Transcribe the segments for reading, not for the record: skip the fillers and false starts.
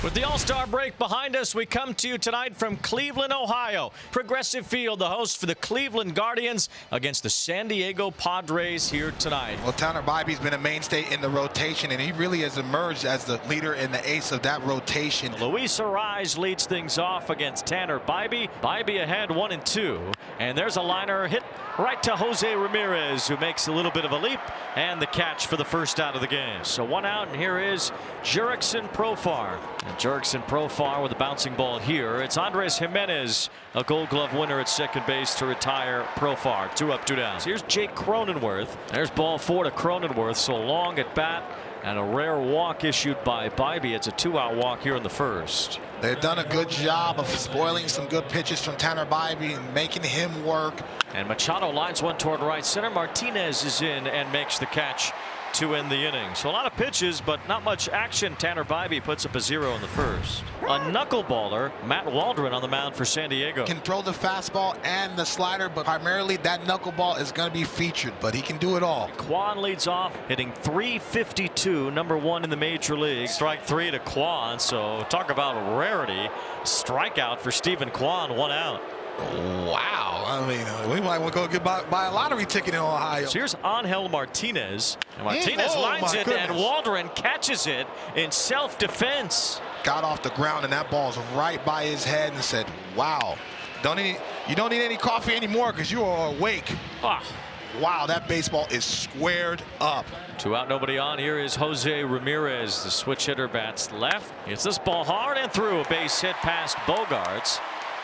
With the All-Star break behind us, we come to you tonight from Cleveland, Ohio. Progressive Field, the host for the Cleveland Guardians against the San Diego Padres here tonight. Well, Tanner Bybee's been a mainstay in the rotation, and he really has emerged as the leader and the ace of that rotation. Luis Arraez leads things off against Tanner Bybee. Bybee ahead 1-2, and there's a liner hit right to Jose Ramirez, who makes a little bit of a leap, and the catch for the first out of the game. So one out, and here is Jurickson Profar. And Jurickson Profar with a bouncing ball here. It's Andres Jimenez, a Gold Glove winner at second base, to retire Profar. 2 up, 2 down. So here's Jake Cronenworth. There's ball 4 to Cronenworth. So long at bat, and a rare walk issued by Bybee. It's a 2-out walk here in the first. They've done a good job of spoiling some good pitches from Tanner Bybee and making him work. And Machado lines one toward right center. Martinez is in and makes the catch to end the inning. So a lot of pitches, but not much action. Tanner Bybee puts up a 0 in the first. A knuckleballer, Matt Waldron, on the mound for San Diego. Can throw the fastball and the slider, but primarily that knuckleball is going to be featured, but he can do it all. Kwan leads off, hitting .352, number 1 in the major league. Strike 3 to Kwan, so talk about rarity. Strikeout for Stephen Kwan, 1 out. Wow. I mean, we might want to go buy a lottery ticket in Ohio. So here's Angel Martinez. And Martinez lines it, and Waldron catches it in self-defense. Got off the ground, and that ball's right by his head, and said, wow. You don't need any coffee anymore because you are awake. Wow, that baseball is squared up. 2 out, nobody on. Here is Jose Ramirez. The switch hitter bats left. Hits this ball hard and through. A base hit past Bogarts.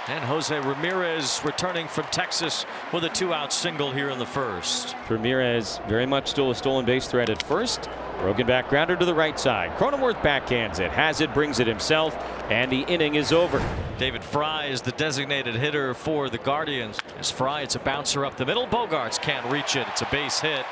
And Jose Ramirez returning from Texas with a 2-out single here in the first. Ramirez very much still a stolen base threat at first. Broken back grounder to the right side. Cronenworth backhands it. Has it, brings it himself, and the inning is over. David Fry is the designated hitter for the Guardians. As Fry, it's a bouncer up the middle. Bogarts can't reach it. It's a base hit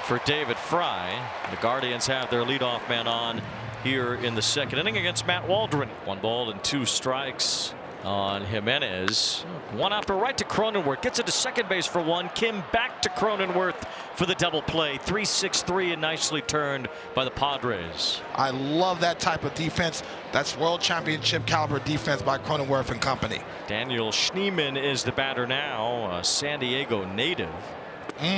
for David Fry. The Guardians have their leadoff man on here in the second inning against Matt Waldron. 1 ball and 2 strikes on Jimenez. 1 out to right to Cronenworth. Gets it to second base for 1. Kim back to Cronenworth for the double play. 3-6-3 and nicely turned by the Padres. I love that type of defense. That's world championship caliber defense by Cronenworth and company. Daniel Schneemann is the batter now, a San Diego native.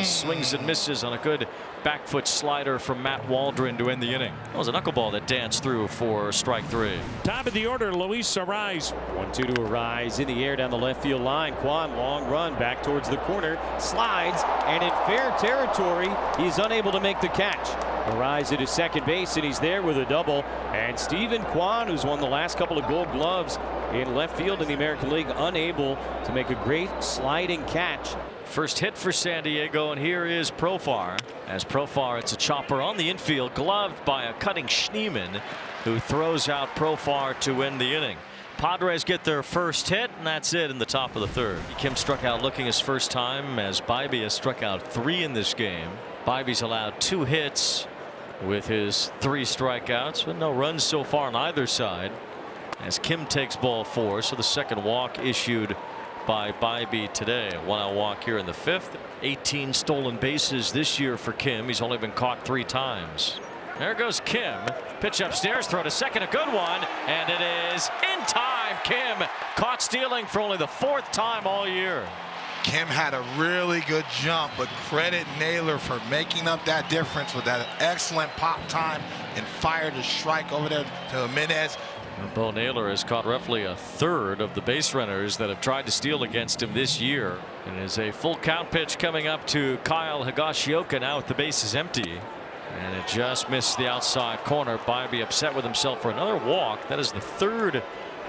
Swings and misses on a good back foot slider from Matt Waldron to end the inning. That was a knuckleball that danced through for strike 3. Top of the order, Luis Arraez. 1-2 to Arraez in the air down the left field line. Kwan, long run back towards the corner, slides, and in fair territory, he's unable to make the catch. Arraez at his second base, and he's there with a double. And Stephen Kwan, who's won the last couple of Gold Gloves in left field in the American League, unable to make a great sliding catch. First hit for San Diego, and here is Profar. As Profar, it's a chopper on the infield, gloved by a cutting Schneemann, who throws out Profar to end the inning. Padres get their first hit, and that's it in the top of the third. Kim struck out looking his first time, as Bybee has struck out 3 in this game. Bybee's allowed 2 hits with his 3 strikeouts, but no runs so far on either side, as Kim takes ball 4. So the second walk issued by Bybee today. A 1-out walk here in the 5th. 18 stolen bases this year for Kim. He's only been caught 3 times. There goes Kim. Pitch upstairs, throw to second, a good one, and it is in time. Kim caught stealing for only the 4th time all year. Kim had a really good jump, but credit Naylor for making up that difference with that excellent pop time and fired a strike over there to Jimenez. Bo Naylor has caught roughly a third of the base runners that have tried to steal against him this year. And it is a full count pitch coming up to Kyle Higashioka now with the bases empty. And it just missed the outside corner. Bybee upset with himself for another walk. That is the 3rd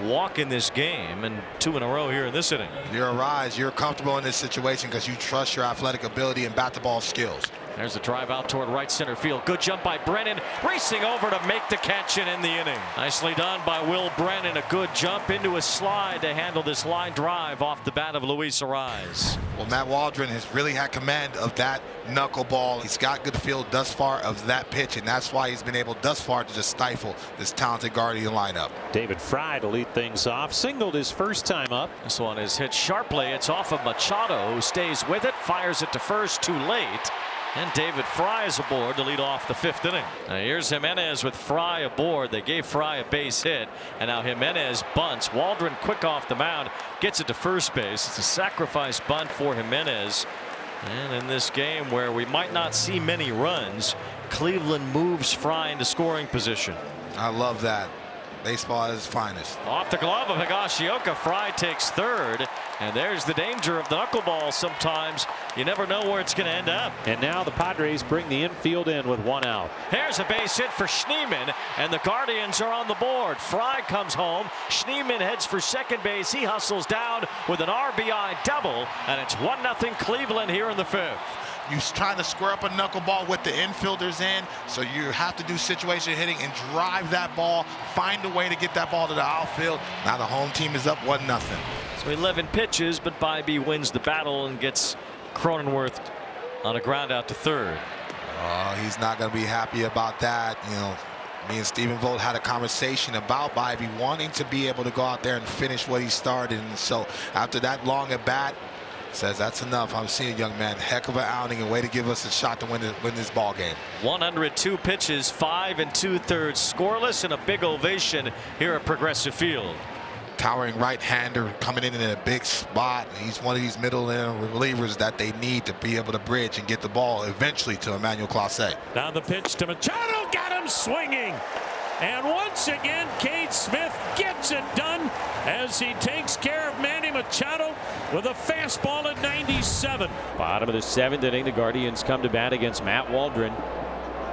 walk in this game, and 2 in a row here in this inning. You're Arraez. You're comfortable in this situation because you trust your athletic ability and bat the ball skills. There's a drive out toward right center field. Good jump by Brennan, racing over to make the catch and end the inning. Nicely done by Will Brennan. A good jump into a slide to handle this line drive off the bat of Luis Arraez. Well, Matt Waldron has really had command of that knuckleball. He's got good feel thus far of that pitch, and that's why he's been able thus far to just stifle this talented Guardian lineup. David Fry to lead things off. Singled his first time up. This one is hit sharply. It's off of Machado, who stays with it, fires it to first, too late. And David Fry is aboard to lead off the 5th inning. Now here's Jimenez with Fry aboard. They gave Fry a base hit, and now Jimenez bunts. Waldron quick off the mound, gets it to first base. It's a sacrifice bunt for Jimenez. And in this game where we might not see many runs, Cleveland moves Fry into scoring position. I love that. Baseball at its finest. Off the glove of Higashioka, Fry takes third, and there's the danger of the knuckleball. Sometimes you never know where it's going to end up. And now the Padres bring the infield in with 1 out. Here's a base hit for Schneemann, and the Guardians are on the board. Fry comes home. Schneemann heads for second base. He hustles down with an RBI double, and it's 1-0 Cleveland here in the 5th. You're trying to square up a knuckleball with the infielders in, so you have to do situation hitting and drive that ball, find a way to get that ball to the outfield. Now the home team is up 1-0. So 11 pitches, but Bybee wins the battle and gets Cronenworth on a ground out to third. He's not going to be happy about that. You know, me and Stephen Vogt had a conversation about Bybee wanting to be able to go out there and finish what he started, and so after that long at bat, says that's enough. I'm seeing, young man, heck of an outing and way to give us a shot to win this ball game. 102 pitches, 5 2/3 scoreless, and a big ovation here at Progressive Field. Towering right-hander coming in a big spot. He's one of these middle-end relievers that they need to be able to bridge and get the ball eventually to Emmanuel Clase. Now the pitch to Machado, got him swinging. And once again, Cade Smith gets it done as he takes care of Manny Machado with a fastball at 97. Bottom of the 7th inning, the Guardians come to bat against Matt Waldron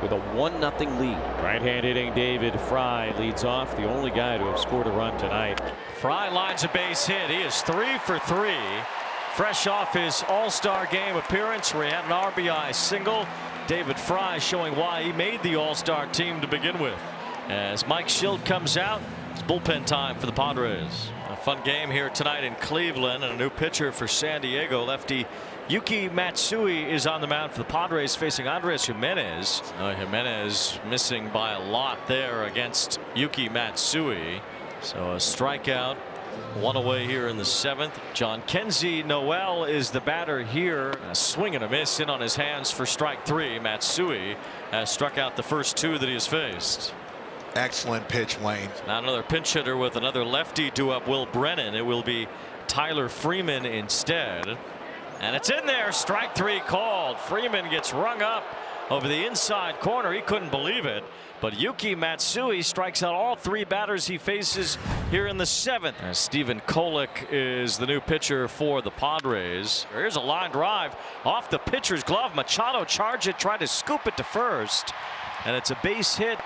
with a 1-0 lead. Right-hand hitting David Fry leads off, the only guy to have scored a run tonight. Fry lines a base hit. He is 3 for 3. Fresh off his All-Star game appearance where he had an RBI single. David Fry showing why he made the All-Star team to begin with. As Mike Schild comes out, it's bullpen time for the Padres. A fun game here tonight in Cleveland, and a new pitcher for San Diego. Lefty Yuki Matsui is on the mound for the Padres, facing Andres Jimenez. Jimenez missing by a lot there against Yuki Matsui. So a strikeout, 1 away here in the 7th. John Kenzie Noel is the batter here. A swing and a miss in on his hands for strike 3. Matsui has struck out the first 2 that he has faced. Excellent pitch, Wayne. Now another pinch hitter with another lefty due up, Will Brennan. It will be Tyler Freeman instead. And it's in there. Strike 3 called. Freeman gets rung up over the inside corner. He couldn't believe it. But Yuki Matsui strikes out all 3 batters he faces here in the 7th. As Stephen Kolek is the new pitcher for the Padres. Here's a line drive off the pitcher's glove. Machado charged it, tried to scoop it to first. And it's a base hit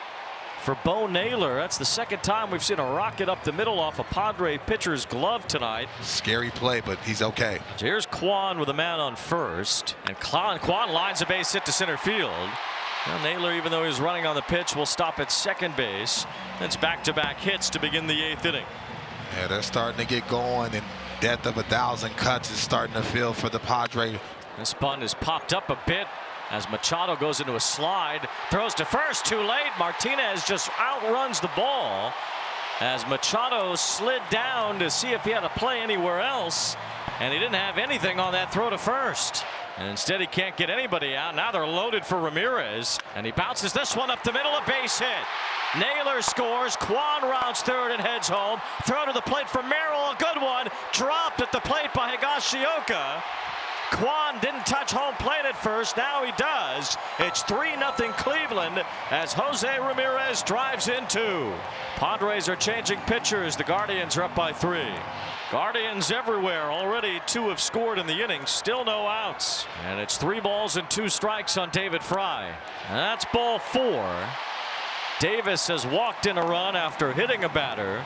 for Bo Naylor. That's the 2nd time we've seen a rocket up the middle off a Padre pitcher's glove tonight. Scary play, but he's okay. So here's Kwan with a man on first, and Kwan lines a base hit to center field. Well, Naylor, even though he's running on the pitch, will stop at second base. That's back-to-back hits to begin the 8th inning. Yeah, they're starting to get going, and death of 1,000 cuts is starting to feel for the Padres. This bunt is popped up a bit as Machado goes into a slide, throws to first, too late. Martinez just outruns the ball as Machado slid down to see if he had to play anywhere else, and he didn't have anything on that throw to first. And instead he can't get anybody out. Now they're loaded for Ramirez, and he bounces this one up the middle, a base hit. Naylor scores. Kwan rounds third and heads home. Throw to the plate for Merrill, a good one. Dropped at the plate by Higashioka. Kwan didn't touch home plate at first. Now he does. It's 3-0 Cleveland as Jose Ramirez drives in 2. Padres are changing pitchers. The Guardians are up by 3. Guardians everywhere. Already 2 have scored in the inning. Still no outs. And it's 3 balls and 2 strikes on David Fry. And that's ball 4. Davis has walked in a run after hitting a batter.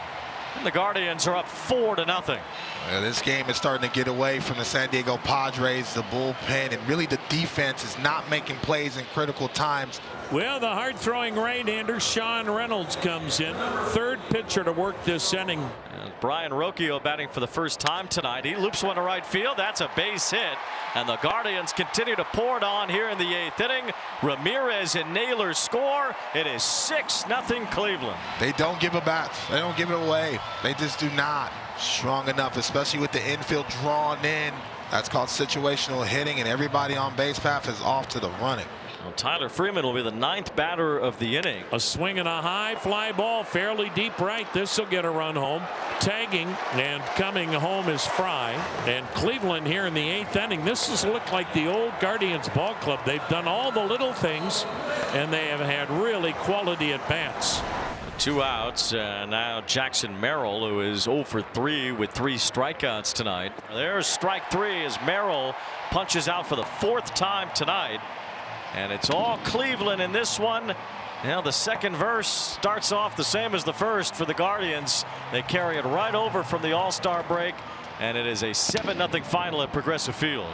And the Guardians are up 4-0. This game is starting to get away from the San Diego Padres, the bullpen, and really the defense is not making plays in critical times. Well, the hard-throwing right-hander Sean Reynolds comes in, 3rd pitcher to work this inning. And Brian Rocchio batting for the first time tonight. He loops one to right field. That's a base hit. And the Guardians continue to pour it on here in the 8th inning. Ramirez and Naylor score. It is 6-0 Cleveland. They don't give a bat. They don't give it away. They just do not. Strong enough, especially with the infield drawn in. That's called situational hitting, and everybody on base path is off to the running. Well, Tyler Freeman will be the 9th batter of the inning. A swing and a high fly ball fairly deep right. This will get a run home. Tagging and coming home is Fry. And Cleveland here in the 8th inning. This has looked like the old Guardians ball club. They've done all the little things and they have had really quality at bats. 2 outs, and now Jackson Merrill, who is 0 for 3 with 3 strikeouts tonight. There's strike 3 as Merrill punches out for the 4th time tonight. And it's all Cleveland in this one. Now the second verse starts off the same as the first for the Guardians. They carry it right over from the All-Star break, and it is a 7-0 final at Progressive Field.